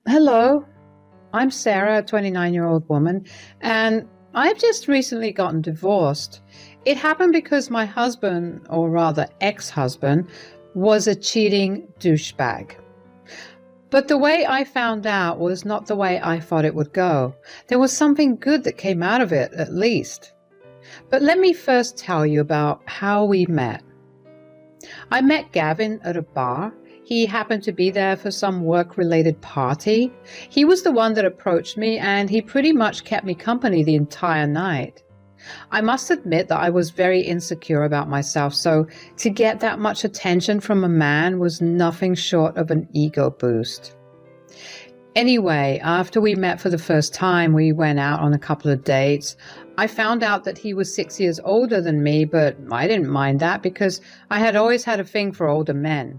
Hello, I'm Sarah, a 29-year-old woman, and I've just recently gotten divorced. It happened because my husband, or rather ex-husband, was a cheating douchebag. But the way I found out was not the way I thought it would go. There was something good that came out of it, at least. But let me first tell you about how we met. I met Gavin at a bar. He happened to be there for some work-related party. He was the one that approached me, and he pretty much kept me company the entire night. I must admit that I was very insecure about myself, so to get that much attention from a man was nothing short of an ego boost. Anyway, after we met for the first time, we went out on a couple of dates. I found out that he was 6 years older than me, but I didn't mind that because I had always had a thing for older men.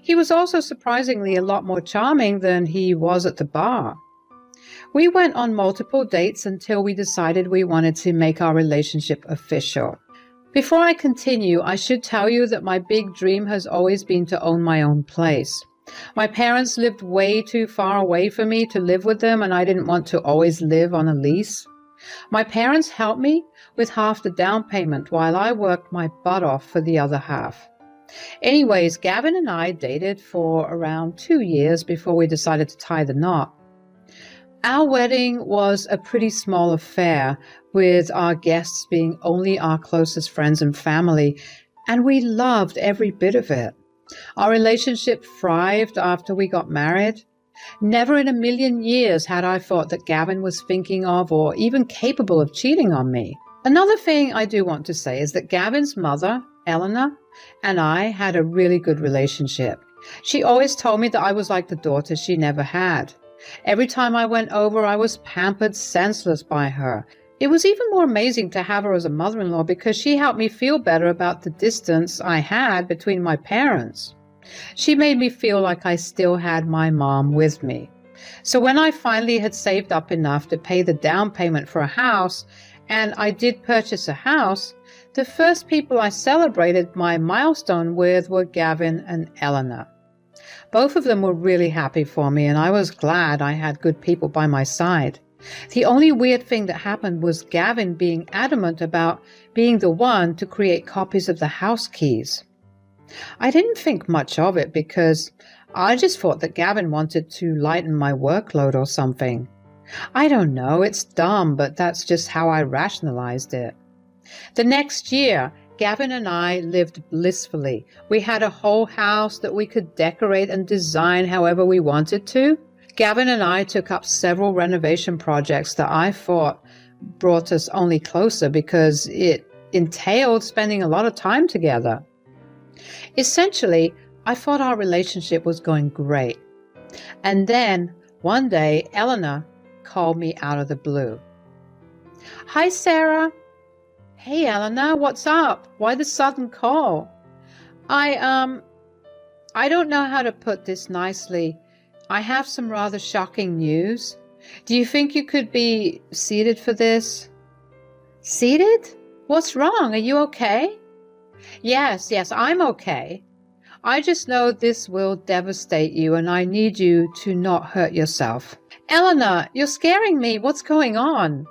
He was also surprisingly a lot more charming than he was at the bar. We went on multiple dates until we decided we wanted to make our relationship official. Before I continue, I should tell you that my big dream has always been to own my own place. My parents lived way too far away for me to live with them, and I didn't want to always live on a lease. My parents helped me with half the down payment while I worked my butt off for the other half. Anyways, Gavin and I dated for around 2 years before we decided to tie the knot. Our wedding was a pretty small affair, with our guests being only our closest friends and family, and we loved every bit of it. Our relationship thrived after we got married. Never in a million years had I thought that Gavin was thinking of or even capable of cheating on me. Another thing I do want to say is that Gavin's mother, Eleanor, and I had a really good relationship. She always told me that I was like the daughter she never had. Every time I went over, I was pampered senseless by her. It was even more amazing to have her as a mother-in-law because she helped me feel better about the distance I had between my parents. She made me feel like I still had my mom with me. So when I finally had saved up enough to pay the down payment for a house, and I did purchase a house, the first people I celebrated my milestone with were Gavin and Eleanor. Both of them were really happy for me, and I was glad I had good people by my side. The only weird thing that happened was Gavin being adamant about being the one to create copies of the house keys. I didn't think much of it because I just thought that Gavin wanted to lighten my workload or something. I don't know, it's dumb, but that's just how I rationalized it. The next year, Gavin and I lived blissfully. We had a whole house that we could decorate and design however we wanted to. Gavin and I took up several renovation projects that I thought brought us only closer because it entailed spending a lot of time together. Essentially, I thought our relationship was going great. And then, one day, Eleanor called me out of the blue. "Hi, Sarah." "Hey, Eleanor, what's up? Why the sudden call?" I don't know how to put this nicely. I have some rather shocking news. Do you think you could be seated for this?" "Seated? What's wrong? Are you okay?" Yes, I'm okay. I just know this will devastate you, and I need you to not hurt yourself." "Eleanor, you're scaring me. What's going on?"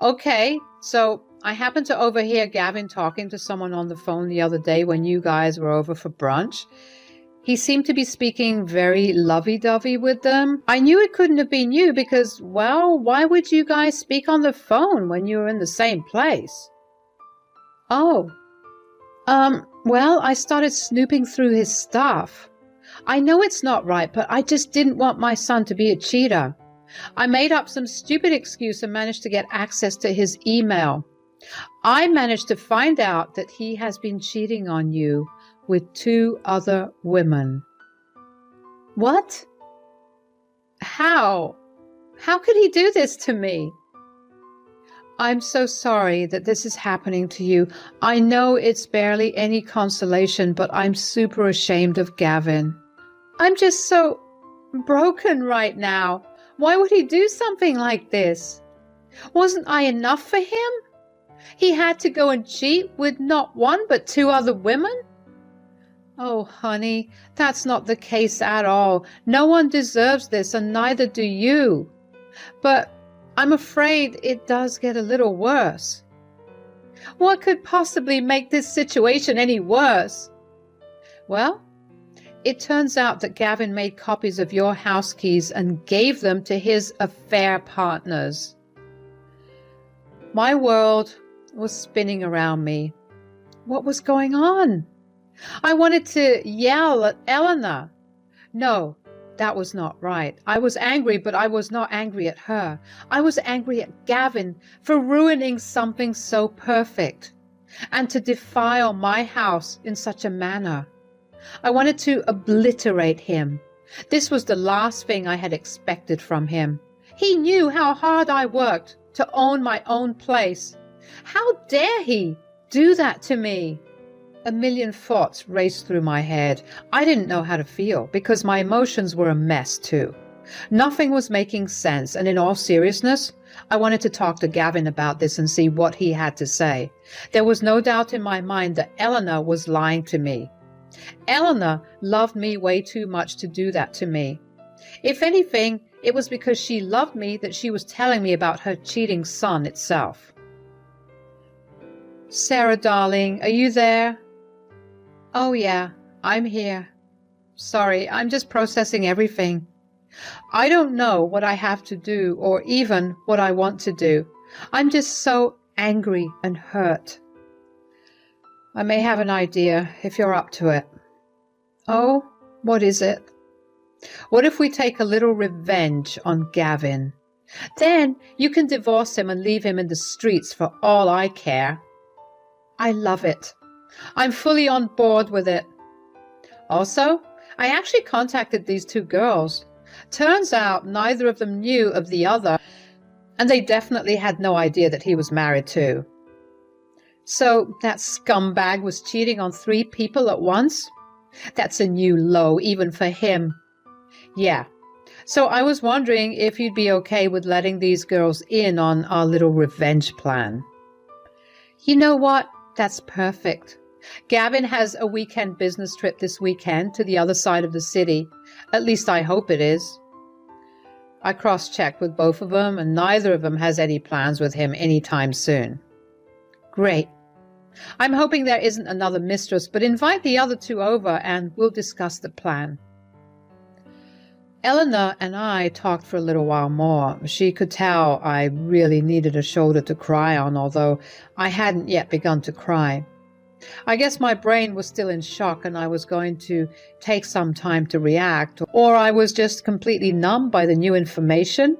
"Okay, so I happened to overhear Gavin talking to someone on the phone the other day when you guys were over for brunch. He seemed to be speaking very lovey-dovey with them. I knew it couldn't have been you because, well, why would you guys speak on the phone when you were in the same place?" "Oh, well, I started snooping through his stuff. I know it's not right, but I just didn't want my son to be a cheater. I made up some stupid excuse and managed to get access to his email. I managed to find out that he has been cheating on you with 2 other women." "What? How? How could he do this to me?" "I'm so sorry that this is happening to you. I know it's barely any consolation, but I'm super ashamed of Gavin. I'm just so broken right now. Why would he do something like this? Wasn't I enough for him? He had to go and cheat with not 1 but 2 other women?" Oh, honey, that's not the case at all. No one deserves this, and neither do you. But I'm afraid it does get a little worse. What could possibly make this situation any worse? Well, it turns out that Gavin made copies of your house keys and gave them to his affair partners. My world was spinning around me. What was going on? I wanted to yell at Eleanor. No, that was not right. I was angry, but I was not angry at her. I was angry at Gavin for ruining something so perfect and to defile my house in such a manner. I wanted to obliterate him. This was the last thing I had expected from him. He knew how hard I worked to own my own place. How dare he do that to me? A million thoughts raced through my head. I didn't know how to feel because my emotions were a mess too. Nothing was making sense, and in all seriousness, I wanted to talk to Gavin about this and see what he had to say. There was no doubt in my mind that Eleanor was lying to me. Eleanor loved me way too much to do that to me. If anything, it was because she loved me that she was telling me about her cheating son itself. Sarah, darling, are you there? Oh, yeah, I'm here. Sorry, I'm just processing everything. I don't know what I have to do or even what I want to do. I'm just so angry and hurt. I may have an idea if you're up to it. Oh, what is it? What if we take a little revenge on Gavin? Then you can divorce him and leave him in the streets for all I care. I love it. I'm fully on board with it. Also, I actually contacted these two girls. Turns out neither of them knew of the other, and they definitely had no idea that he was married too. So that scumbag was cheating on 3 people at once? That's a new low, even for him. Yeah. So I was wondering if you'd be okay with letting these girls in on our little revenge plan. You know what? That's perfect. Gavin has a weekend business trip this weekend to the other side of the city. At least I hope it is. I cross-checked with both of them, and neither of them has any plans with him anytime soon. Great. I'm hoping there isn't another mistress, but invite the other 2 over and we'll discuss the plan. Eleanor and I talked for a little while more. She could tell I really needed a shoulder to cry on, although I hadn't yet begun to cry. I guess my brain was still in shock and I was going to take some time to react, or I was just completely numb by the new information.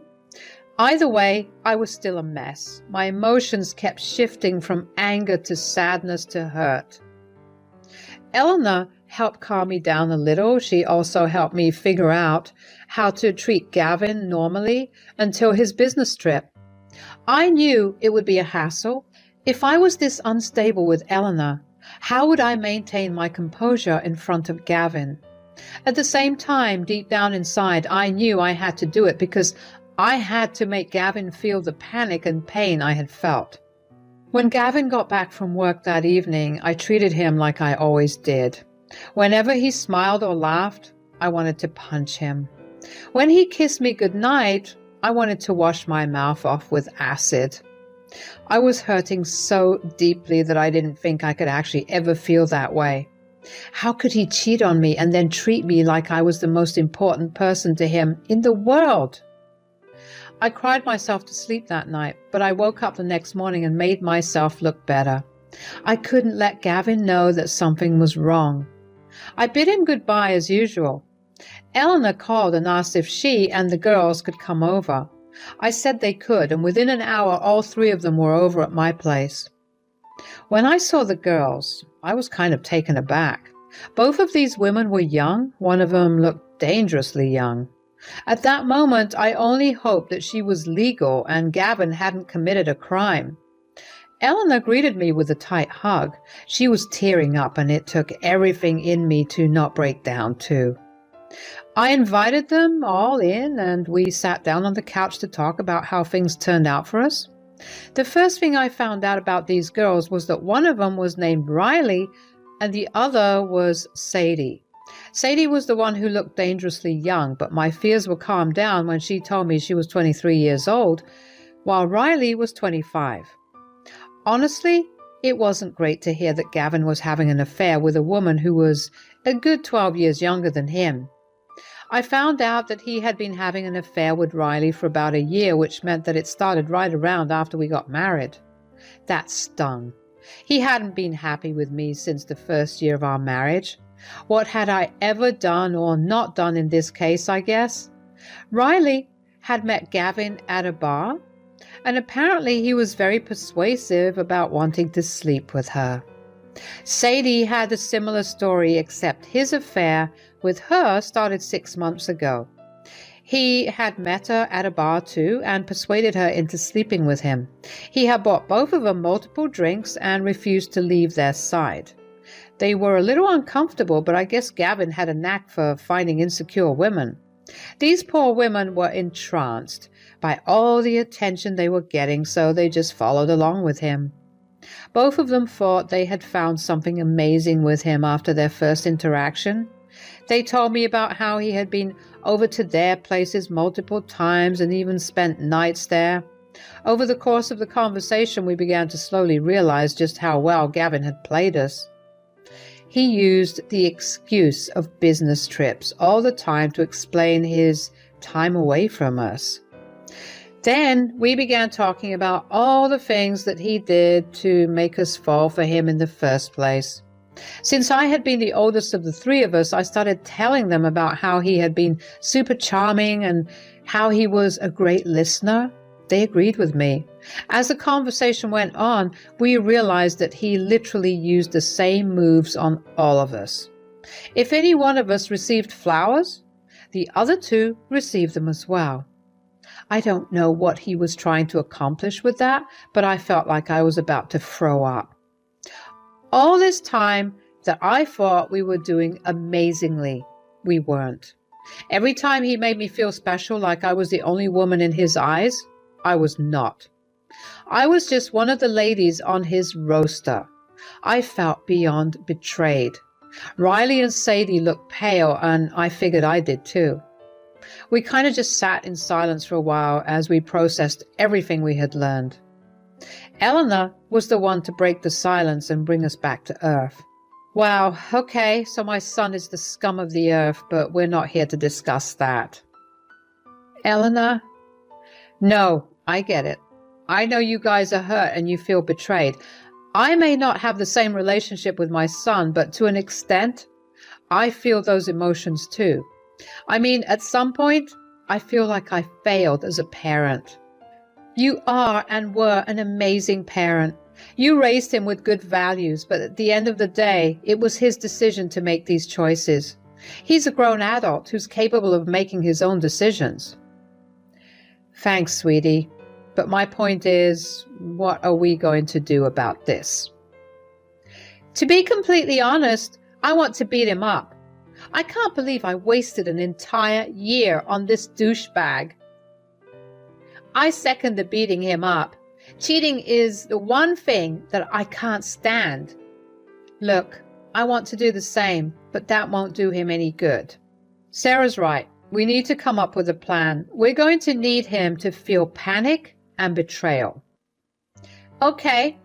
Either way, I was still a mess. My emotions kept shifting from anger to sadness to hurt. Eleanor helped calm me down a little. She also helped me figure out how to treat Gavin normally until his business trip. I knew it would be a hassle. If I was this unstable with Eleanor, how would I maintain my composure in front of Gavin? At the same time, deep down inside, I knew I had to do it because I had to make Gavin feel the panic and pain I had felt. When Gavin got back from work that evening, I treated him like I always did. Whenever he smiled or laughed, I wanted to punch him. When he kissed me goodnight, I wanted to wash my mouth off with acid. I was hurting so deeply that I didn't think I could actually ever feel that way. How could he cheat on me and then treat me like I was the most important person to him in the world? I cried myself to sleep that night, but I woke up the next morning and made myself look better. I couldn't let Gavin know that something was wrong. I bid him goodbye as usual. Eleanor called and asked if she and the girls could come over. I said they could, and within an hour all 3 of them were over at my place. When I saw the girls, I was kind of taken aback. Both of these women were young. One of them looked dangerously young. At that moment, I only hoped that she was legal and Gavin hadn't committed a crime. Eleanor greeted me with a tight hug. She was tearing up, and it took everything in me to not break down too. I invited them all in, and we sat down on the couch to talk about how things turned out for us. The first thing I found out about these girls was that one of them was named Riley, and the other was Sadie. Sadie was the one who looked dangerously young, but my fears were calmed down when she told me she was 23 years old, while Riley was 25. Honestly, it wasn't great to hear that Gavin was having an affair with a woman who was a good 12 years younger than him. I found out that he had been having an affair with Riley for about a year, which meant that it started right around after we got married. That stung. He hadn't been happy with me since the first year of our marriage. What had I ever done or not done in this case, I guess? Riley had met Gavin at a bar, and apparently he was very persuasive about wanting to sleep with her. Sadie had a similar story, except his affair with her started 6 months ago. He had met her at a bar too and persuaded her into sleeping with him. He had bought both of them multiple drinks and refused to leave their side. They were a little uncomfortable, but I guess Gavin had a knack for finding insecure women. These poor women were entranced by all the attention they were getting, so they just followed along with him. Both of them thought they had found something amazing with him after their first interaction. They told me about how he had been over to their places multiple times and even spent nights there. Over the course of the conversation, we began to slowly realize just how well Gavin had played us. He used the excuse of business trips all the time to explain his time away from us. Then we began talking about all the things that he did to make us fall for him in the first place. Since I had been the oldest of the three of us, I started telling them about how he had been super charming and how he was a great listener. They agreed with me. As the conversation went on, we realized that he literally used the same moves on all of us. If any one of us received flowers, the other two received them as well. I don't know what he was trying to accomplish with that, but I felt like I was about to throw up. All this time that I thought we were doing amazingly, we weren't. Every time he made me feel special, like I was the only woman in his eyes, I was not. I was just one of the ladies on his roster. I felt beyond betrayed. Riley and Sadie looked pale, and I figured I did too. We kind of just sat in silence for a while as we processed everything we had learned. Eleanor was the one to break the silence and bring us back to Earth. Wow, okay, so my son is the scum of the earth, but we're not here to discuss that. Eleanor? No, I get it. I know you guys are hurt and you feel betrayed. I may not have the same relationship with my son, but to an extent, I feel those emotions too. I mean, at some point, I feel like I failed as a parent. You are and were an amazing parent. You raised him with good values, but at the end of the day, it was his decision to make these choices. He's a grown adult who's capable of making his own decisions. Thanks, sweetie. But my point is, what are we going to do about this? To be completely honest, I want to beat him up. I can't believe I wasted an entire year on this douchebag. I second the beating him up. Cheating is the one thing that I can't stand. Look, I want to do the same, but that won't do him any good. Sarah's right. We need to come up with a plan. We're going to need him to feel panic and betrayal. Okay.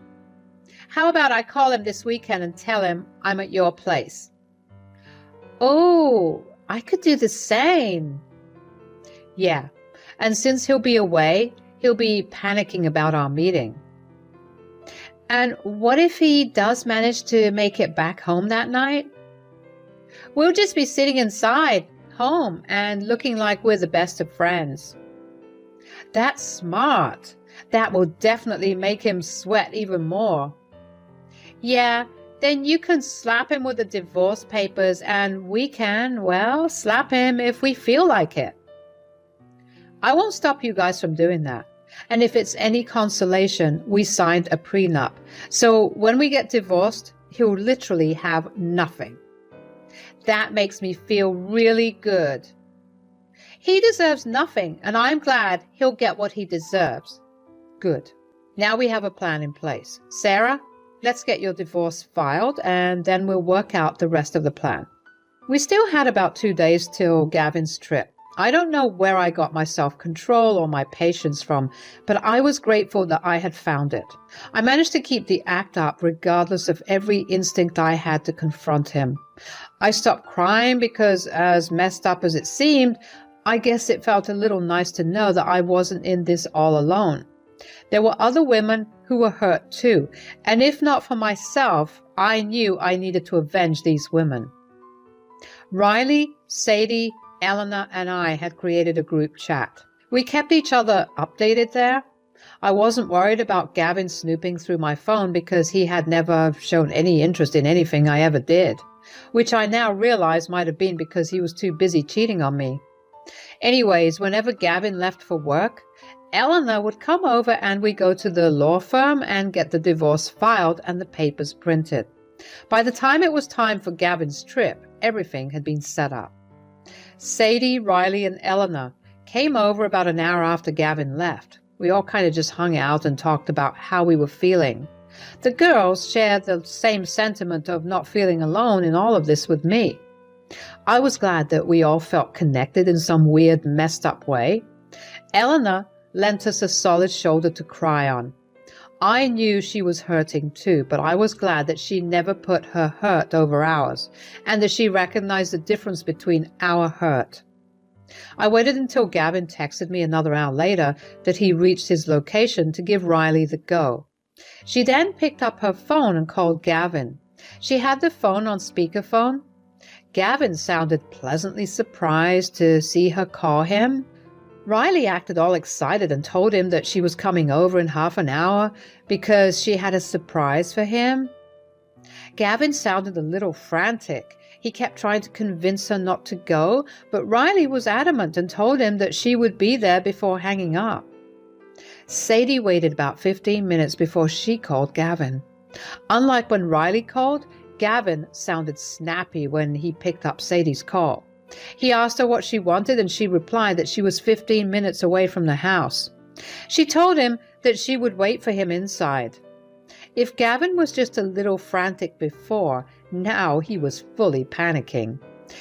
How about I call him this weekend and tell him I'm at your place? Oh, I could do the same. Yeah, and since he'll be away, he'll be panicking about our meeting. And what if he does manage to make it back home that night? We'll just be sitting inside, home, and looking like we're the best of friends. That's smart. That will definitely make him sweat even more. Yeah, then you can slap him with the divorce papers and we can, well, slap him if we feel like it. I won't stop you guys from doing that. And if it's any consolation, we signed a prenup. So when we get divorced, he'll literally have nothing. That makes me feel really good. He deserves nothing, and I'm glad he'll get what he deserves. Good. Now we have a plan in place. Sarah, Let's get your divorce filed, and then we'll work out the rest of the plan. We still had about 2 days till Gavin's trip. I don't know where I got my self-control or my patience from, but I was grateful that I had found it. I managed to keep the act up regardless of every instinct I had to confront him. I stopped crying because, as messed up as it seemed, I guess it felt a little nice to know that I wasn't in this all alone. There were other women who were hurt too, and if not for myself, I knew I needed to avenge these women. Riley, Sadie, Eleanor, and I had created a group chat. We kept each other updated there. I wasn't worried about Gavin snooping through my phone because he had never shown any interest in anything I ever did, which I now realize might have been because he was too busy cheating on me. Anyways, whenever Gavin left for work, Eleanor would come over and we'd go to the law firm and get the divorce filed and the papers printed. By the time it was time for Gavin's trip, everything had been set up. Sadie, Riley, and Eleanor came over about an hour after Gavin left. We all kind of just hung out and talked about how we were feeling. The girls shared the same sentiment of not feeling alone in all of this with me. I was glad that we all felt connected in some weird, messed up way. Eleanor lent us a solid shoulder to cry on. I knew she was hurting too, but I was glad that she never put her hurt over ours, and that she recognized the difference between our hurt. I waited until Gavin texted me another hour later that he reached his location to give Riley the go. She then picked up her phone and called Gavin. She had the phone on speakerphone. Gavin sounded pleasantly surprised to see her call him. Riley acted all excited and told him that she was coming over in half an hour because she had a surprise for him. Gavin sounded a little frantic. He kept trying to convince her not to go, but Riley was adamant and told him that she would be there before hanging up. Sadie waited about 15 minutes before she called Gavin. Unlike when Riley called, Gavin sounded snappy when he picked up Sadie's call. He asked her what she wanted, and she replied that she was 15 minutes away from the house. She told him that she would wait for him inside. If Gavin was just a little frantic before, now he was fully panicking.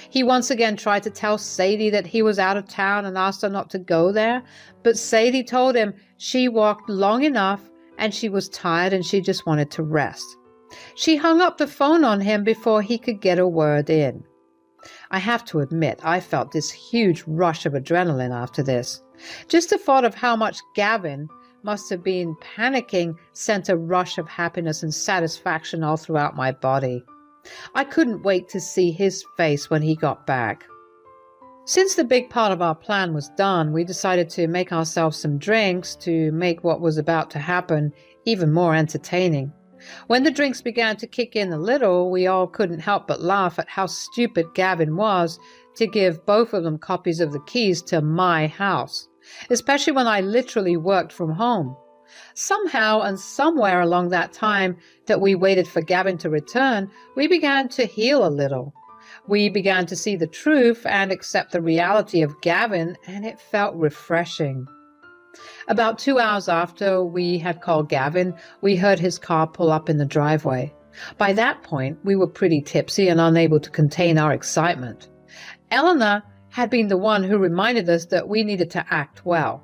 He once again tried to tell Sadie that he was out of town and asked her not to go there, but Sadie told him she walked long enough and she was tired and she just wanted to rest. She hung up the phone on him before he could get a word in. I have to admit, I felt this huge rush of adrenaline after this. Just the thought of how much Gavin must have been panicking sent a rush of happiness and satisfaction all throughout my body. I couldn't wait to see his face when he got back. Since the big part of our plan was done, we decided to make ourselves some drinks to make what was about to happen even more entertaining. When the drinks began to kick in a little, we all couldn't help but laugh at how stupid Gavin was to give both of them copies of the keys to my house, especially when I literally worked from home. Somehow and somewhere along that time that we waited for Gavin to return, we began to heal a little. We began to see the truth and accept the reality of Gavin, and it felt refreshing. About 2 hours after we had called Gavin, we heard his car pull up in the driveway. By that point, we were pretty tipsy and unable to contain our excitement. Eleanor had been the one who reminded us that we needed to act well.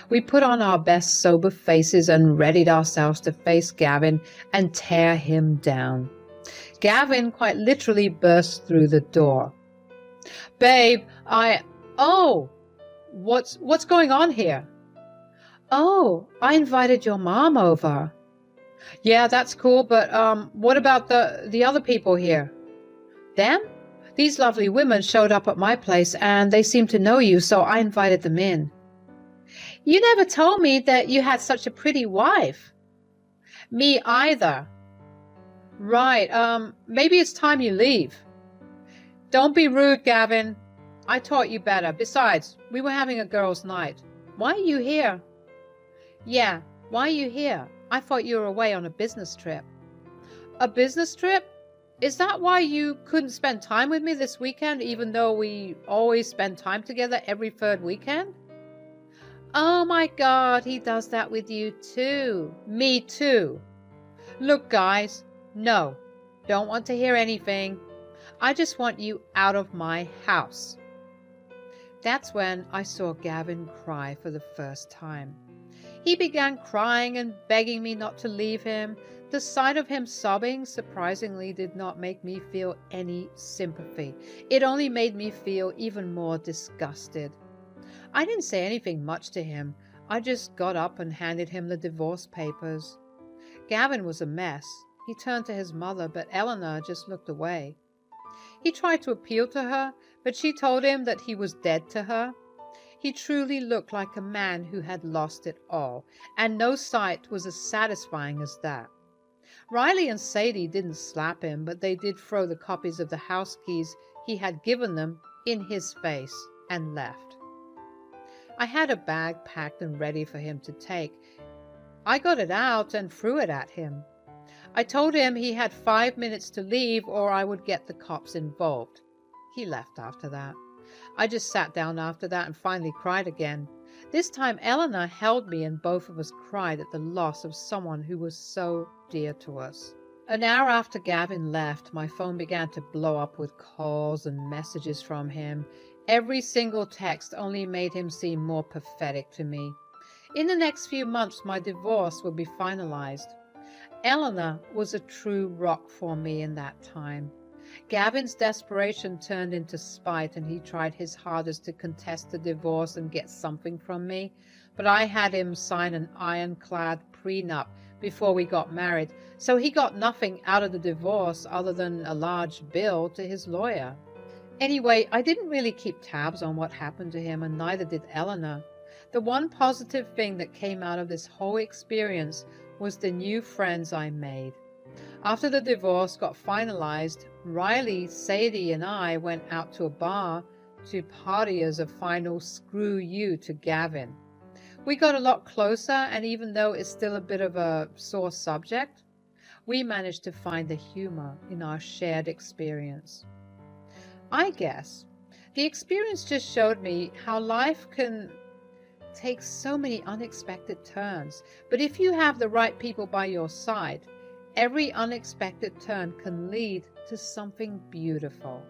We put on our best sober faces and readied ourselves to face Gavin and tear him down. Gavin quite literally burst through the door. "Babe, what's going on here?" "Oh, I invited your mom over." "Yeah, that's cool, but what about the other people here?" "Them? These lovely women showed up at my place and they seem to know you, so I invited them in." "You never told me that you had such a pretty wife." "Me either." "Right, maybe it's time you leave." "Don't be rude, Gavin. I taught you better. Besides, we were having a girls' night. Why are you here?" "Yeah, why are you here? I thought you were away on a business trip." "A business trip? Is that why you couldn't spend time with me this weekend, even though we always spend time together every third weekend?" "Oh my God, he does that with you too." "Me too." Look, guys, no, don't want to hear anything. I just want you out of my house. That's when I saw Gavin cry for the first time. He began crying and begging me not to leave him. The sight of him sobbing surprisingly did not make me feel any sympathy. It only made me feel even more disgusted. I didn't say anything much to him. I just got up and handed him the divorce papers. Gavin was a mess. He turned to his mother, but Eleanor just looked away. He tried to appeal to her, but she told him that he was dead to her. He truly looked like a man who had lost it all, and no sight was as satisfying as that. Riley and Sadie didn't slap him, but they did throw the copies of the house keys he had given them in his face and left. I had a bag packed and ready for him to take. I got it out and threw it at him. I told him he had 5 minutes to leave or I would get the cops involved. He left after that. I just sat down after that and finally cried again. This time Eleanor held me and both of us cried at the loss of someone who was so dear to us. An hour after Gavin left, my phone began to blow up with calls and messages from him. Every single text only made him seem more pathetic to me. In the next few months, my divorce would be finalized. Eleanor was a true rock for me in that time. Gavin's desperation turned into spite, and he tried his hardest to contest the divorce and get something from me. But I had him sign an ironclad prenup before we got married, so he got nothing out of the divorce other than a large bill to his lawyer. Anyway, I didn't really keep tabs on what happened to him, and neither did Eleanor. The one positive thing that came out of this whole experience was the new friends I made. After the divorce got finalized, Riley, Sadie, and I went out to a bar to party as a final screw you to Gavin. We got a lot closer, and even though it's still a bit of a sore subject, we managed to find the humor in our shared experience. I guess the experience just showed me how life can take so many unexpected turns, but if you have the right people by your side, every unexpected turn can lead to something beautiful.